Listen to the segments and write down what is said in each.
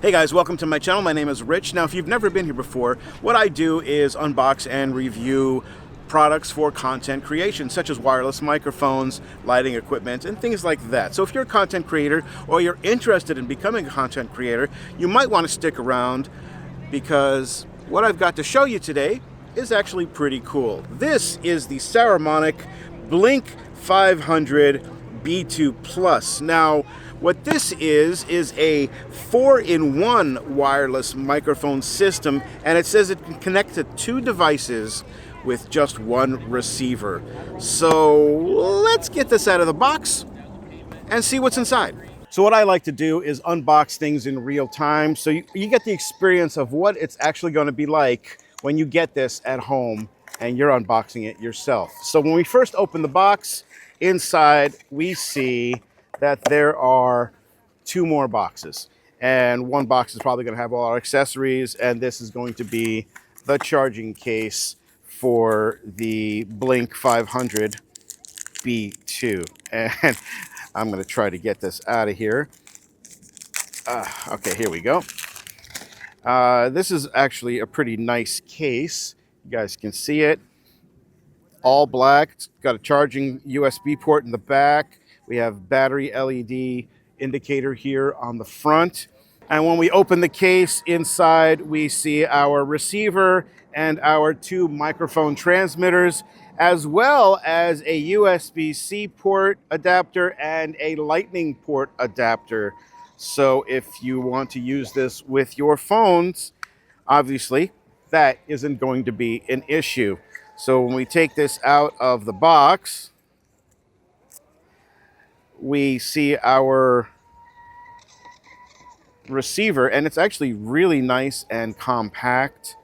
Hey guys, welcome to my channel. My name is Rich. Now, if you've never been here before, what I do is unbox and review products for content creation, such as wireless microphones, lighting equipment, and things like that. So if you're a content creator or you're interested in becoming a content creator, you might want to stick around because what I've got to show you today is actually pretty cool. This is the Saramonic Blink 500 B2 Plus. Now, what this is a 4-in-1 wireless microphone system, and it says it can connect to 2 devices with just 1 receiver. So let's get this out of the box and see what's inside. So what I like to do is unbox things in real time, so you get the experience of what it's actually going to be like when you get this at home and you're unboxing it yourself. So when we first open the box, inside we see that there are 2 more boxes, and one box is probably going to have all our accessories, and this is going to be the charging case for the Blink 500 B2. And I'm going to try to get this out of here. Okay, here we go. This is actually a pretty nice case. You guys can see it. All black. It's got a charging USB port in the back. We have battery LED indicator here on the front. And when we open the case, inside we see our receiver and our 2 microphone transmitters, as well as a USB-C port adapter and a lightning port adapter. So if you want to use this with your phones, obviously that isn't going to be an issue. So when we take this out of the box, we see our receiver, and it's actually really nice and compact.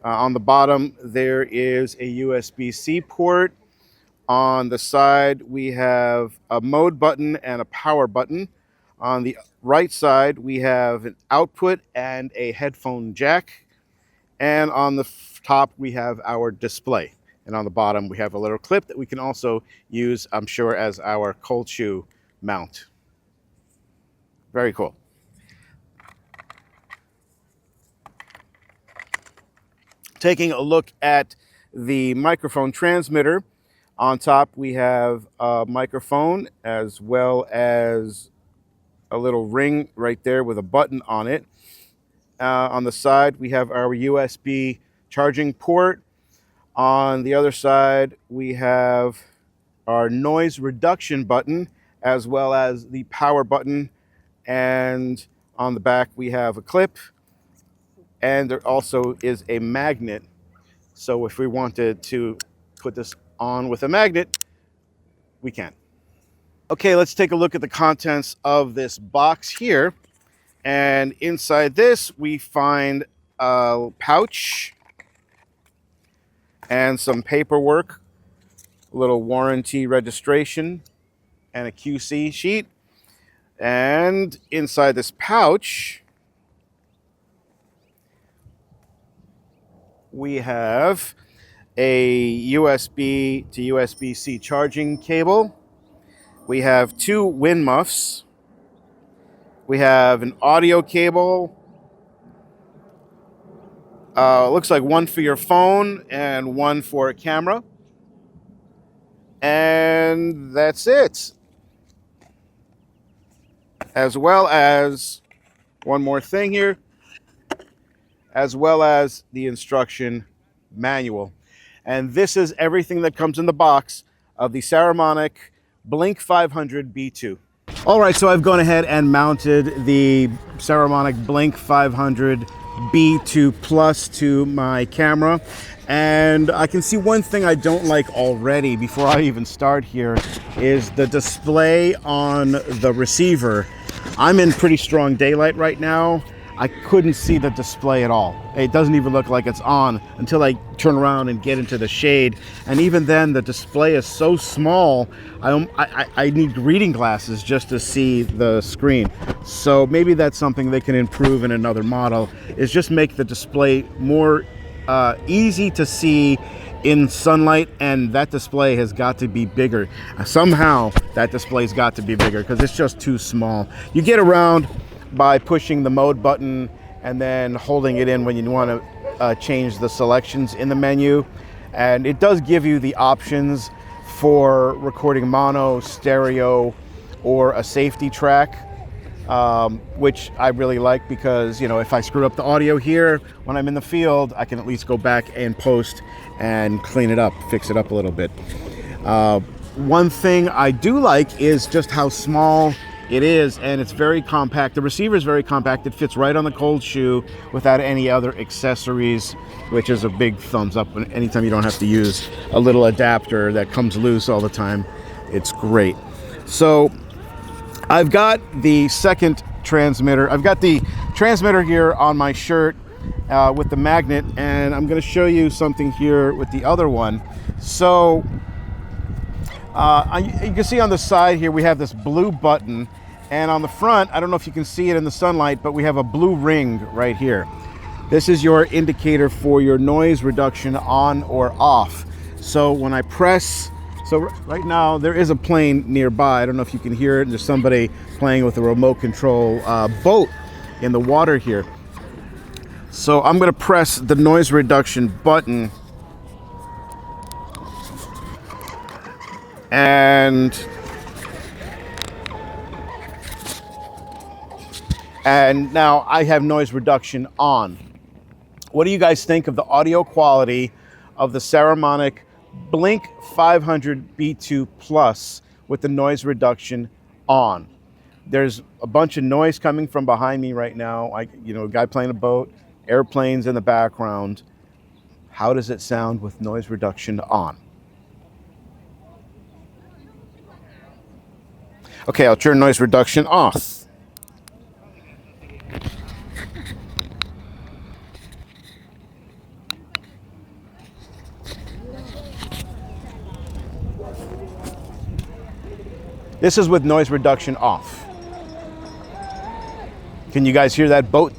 On the bottom, there is a USB-C port. On the side, we have a mode button and a power button. On the right side, we have an output and a headphone jack. And on the top, we have our display. And on the bottom, we have a little clip that we can also use, I'm sure, as our cold shoe mount. Very cool. Taking a look at the microphone transmitter, on top we have a microphone as well as a little ring right there with a button on it. On the side we have our USB charging port. On the other side we have our noise reduction button as well as the power button, and on the back we have a clip, and there also is a magnet. So if we wanted to put this on with a magnet, we can. Okay, let's take a look at the contents of this box here. And inside this we find a pouch and some paperwork, a little warranty registration, and a QC sheet. And inside this pouch we have a USB to USB-C charging cable. We have 2 wind muffs. We have an audio cable. Looks like one for your phone and one for a camera. And that's it. As well as one more thing here, as well as the instruction manual. And this is everything that comes in the box of the Saramonic Blink 500 B2. All right, so I've gone ahead and mounted the Saramonic Blink 500 B2 Plus to my camera. And I can see one thing I don't like already before I even start here is the display on the receiver. I'm in pretty strong daylight right now. I couldn't see the display at all. It doesn't even look like it's on until I turn around and get into the shade. And even then, the display is so small, I need reading glasses just to see the screen. So maybe that's something they can improve in another model, is just make the display more easy to see in sunlight, and that display has got to be bigger. Somehow that display's got to be bigger because it's just too small. You get around by pushing the mode button and then holding it in when you want to change the selections in the menu. And it does give you the options for recording mono, stereo, or a safety track, which I really like because, you know, if I screw up the audio here when I'm in the field, I can at least go back and post and clean it up, fix it up a little bit. One thing I do like is just how small it is, and it's very compact. The receiver is very compact. It fits right on the cold shoe without any other accessories, which is a big thumbs up. Anytime you don't have to use a little adapter that comes loose all the time, it's great. So I've got the second transmitter. I've got the transmitter here on my shirt with the magnet, and I'm going to show you something here with the other one. So you can see on the side here we have this blue button, and on the front, I don't know if you can see it in the sunlight, but we have a blue ring right here. This is your indicator for your noise reduction on or off. So when I press, so right now there is a plane nearby. I don't know if you can hear it. There's somebody playing with a remote control boat in the water here. So I'm going to press the noise reduction button, and now I have noise reduction on. What do you guys think of the audio quality of the Saramonic Blink 500 B2 Plus with the noise reduction on? There's a bunch of noise coming from behind me right now. A guy playing a boat, airplanes in the background. How does it sound with noise reduction on? Okay, I'll turn noise reduction off. This is with noise reduction off. Can you guys hear that boat?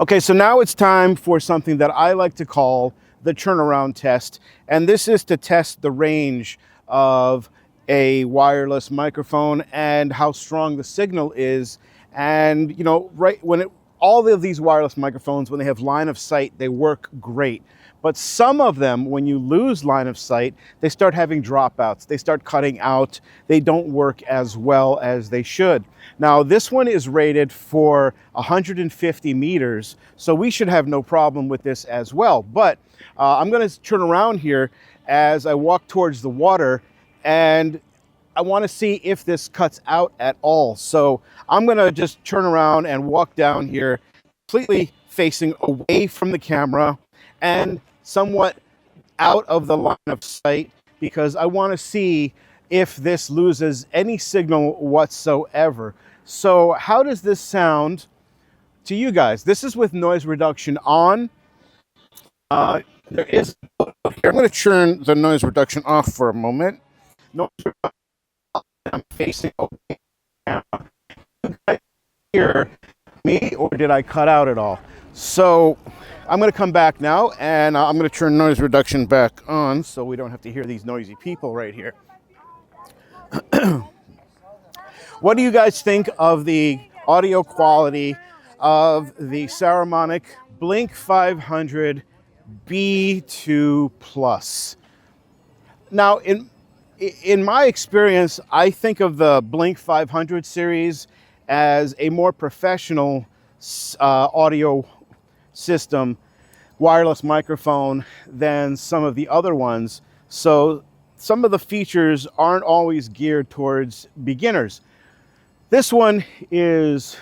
Okay, so now it's time for something that I like to call the turnaround test. And this is to test the range of a wireless microphone and how strong the signal is. And, you know, all of these wireless microphones, when they have line of sight, they work great. But some of them, when you lose line of sight, they start having dropouts. They start cutting out. They don't work as well as they should. Now, this one is rated for 150 meters, so we should have no problem with this as well. But I'm going to turn around here as I walk towards the water, and I want to see if this cuts out at all. So I'm going to just turn around and walk down here, completely facing away from the camera and somewhat out of the line of sight, because I want to see if this loses any signal whatsoever. So how does this sound to you guys? This is with noise reduction on. I'm going to turn the noise reduction off for a moment. Noise reduction, I'm facing away from the camera. You guys hear me, or did I cut out at all? So I'm going to come back now, and I'm going to turn noise reduction back on so we don't have to hear these noisy people right here. What do you guys think of the audio quality of the Saramonic Blink 500 B2 Plus? Now, in my experience, I think of the Blink 500 series as a more professional audio system, wireless microphone, than some of the other ones. So some of the features aren't always geared towards beginners. This one is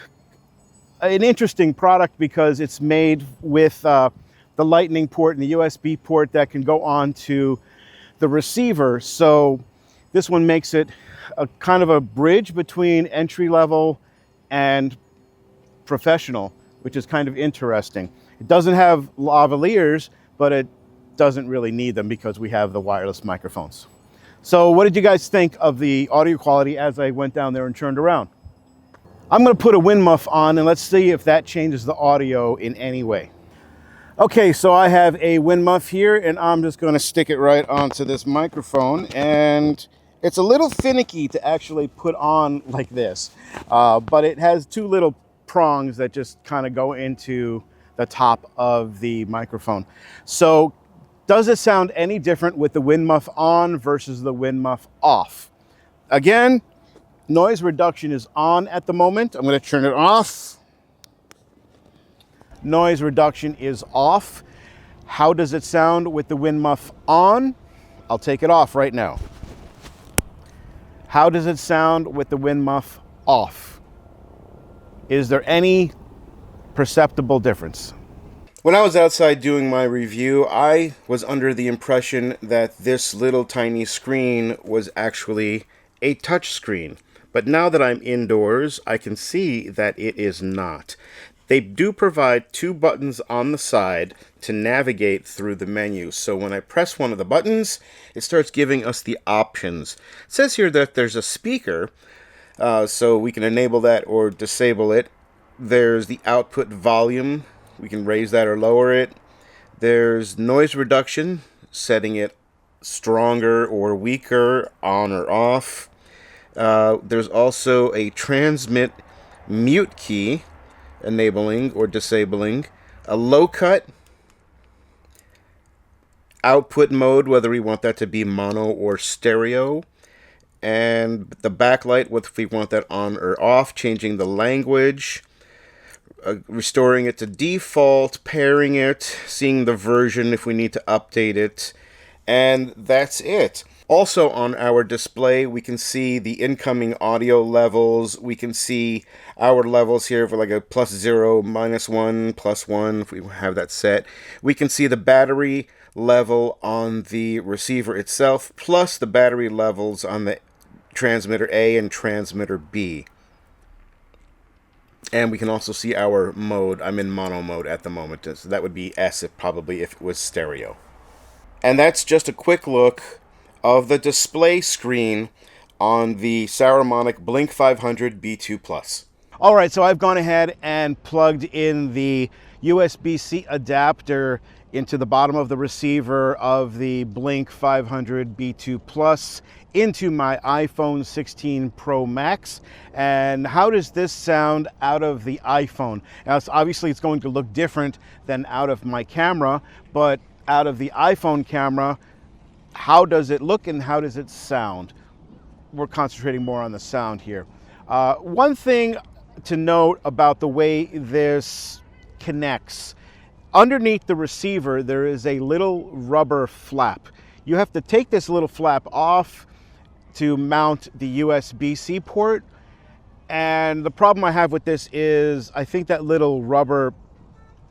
an interesting product because it's made with the Lightning port and the USB port that can go on to the receiver. So this one makes it a kind of a bridge between entry level and professional, which is kind of interesting. It doesn't have lavaliers, but it doesn't really need them because we have the wireless microphones. So what did you guys think of the audio quality as I went down there and turned around? I'm going to put a wind muff on, and let's see if that changes the audio in any way. Okay, so I have a wind muff here, and I'm just going to stick it right onto this microphone, and It's a little finicky to actually put on like this, but it has two little prongs that just kind of go into the top of the microphone. So does it sound any different with the wind muff on versus the wind muff off? Again, noise reduction is on at the moment. I'm going to turn it off. Noise reduction is off. How does it sound with the wind muff on? I'll take it off right now. How does it sound with the wind muff off? Is there any perceptible difference? When I was outside doing my review, I was under the impression that this little tiny screen was actually a touch screen. But now that I'm indoors, I can see that it is not. They do provide two buttons on the side to navigate through the menu. So when I press one of the buttons, it starts giving us the options. It says here that there's a speaker, so we can enable that or disable it. There's the output volume. We can raise that or lower it. There's noise reduction, setting it stronger or weaker, on or off. There's also a transmit mute key, enabling or disabling, a low cut, output mode, whether we want that to be mono or stereo, and the backlight, if we want that on or off, changing the language, restoring it to default, pairing it, seeing the version if we need to update it, and that's it. Also on our display, we can see the incoming audio levels. We can see our levels here for like a +0, -1, +1, if we have that set. We can see the battery level on the receiver itself, plus the battery levels on the transmitter A and transmitter B. And we can also see our mode. I'm in mono mode at the moment, so that would be S probably if it was stereo. And that's just a quick look of the display screen on the Saramonic Blink 500 B2+. All right, so I've gone ahead and plugged in the USB-C adapter into the bottom of the receiver of the Blink 500 B2+ into my iPhone 16 Pro Max. And how does this sound out of the iPhone? Now, obviously it's going to look different than out of my camera, but out of the iPhone camera, how does it look and how does it sound? We're concentrating more on the sound here. One thing to note about the way this connects, underneath the receiver there is a little rubber flap. You have to take this little flap off to mount the USB-C port, and the problem I have with this is I think that little rubber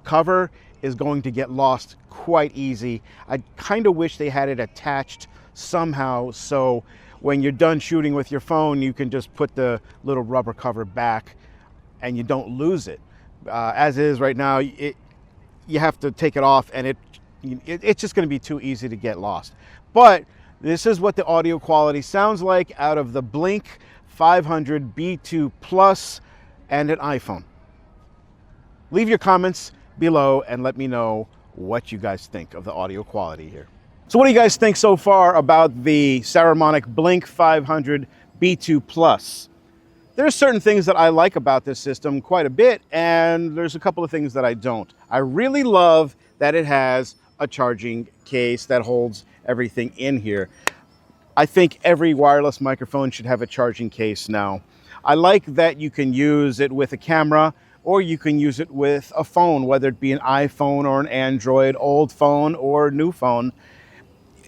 cover is going to get lost quite easy. I kind of wish they had it attached somehow so when you're done shooting with your phone you can just put the little rubber cover back and you don't lose it. As is right now, you have to take it off and it's just going to be too easy to get lost. But this is what the audio quality sounds like out of the Blink 500 B2+ and an iPhone. Leave your comments below and let me know what you guys think of the audio quality here. So what do you guys think so far about the Saramonic Blink 500 B2+? There's certain things that I like about this system quite a bit, and there's a couple of things that I don't. I really love that it has a charging case that holds everything in here. I think every wireless microphone should have a charging case now. I like that you can use it with a camera, or you can use it with a phone, whether it be an iPhone or an Android, old phone or new phone.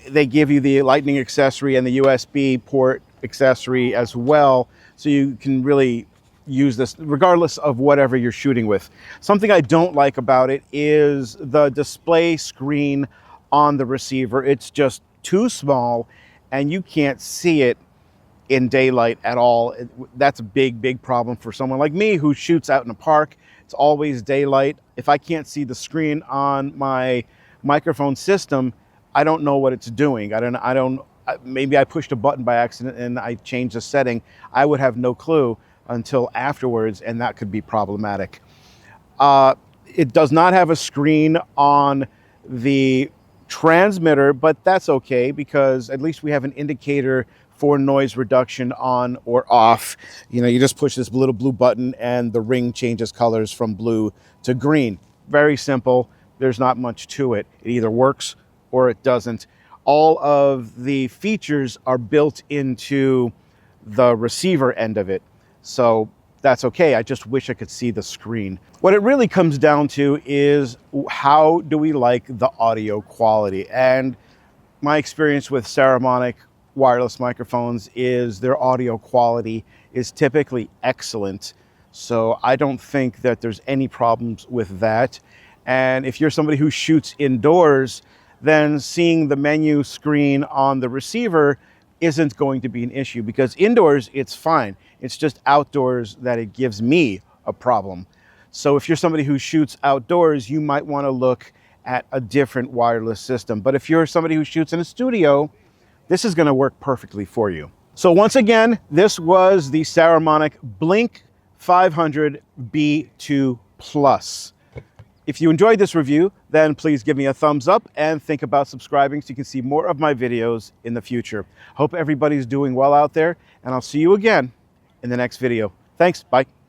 They give you the Lightning accessory and the USB port accessory as well, so you can really use this regardless of whatever you're shooting with. Something I don't like about it is the display screen on the receiver. It's just too small and you can't see it in daylight at all. That's a big problem for someone like me who shoots out in a park. It's always daylight. If I can't see the screen on my microphone system, I don't know what it's doing. Maybe I pushed a button by accident and I changed the setting. I would have no clue until afterwards, and that could be problematic. It does not have a screen on the transmitter, but that's okay because at least we have an indicator for noise reduction on or off. You know, you just push this little blue button and the ring changes colors from blue to green. Very simple. There's not much to it. It either works or it doesn't. All of the features are built into the receiver end of it. So that's okay. I just wish I could see the screen. What it really comes down to is how do we like the audio quality? And my experience with Saramonic wireless microphones is their audio quality is typically excellent. So I don't think that there's any problems with that. And if you're somebody who shoots indoors, then seeing the menu screen on the receiver isn't going to be an issue, because indoors it's fine. It's just outdoors that it gives me a problem. So if you're somebody who shoots outdoors, you might want to look at a different wireless system. But if you're somebody who shoots in a studio, this is going to work perfectly for you. So once again, this was the Saramonic Blink 500 B2 Plus. If you enjoyed this review, then please give me a thumbs up and think about subscribing so you can see more of my videos in the future. Hope everybody's doing well out there, and I'll see you again in the next video. Thanks, bye.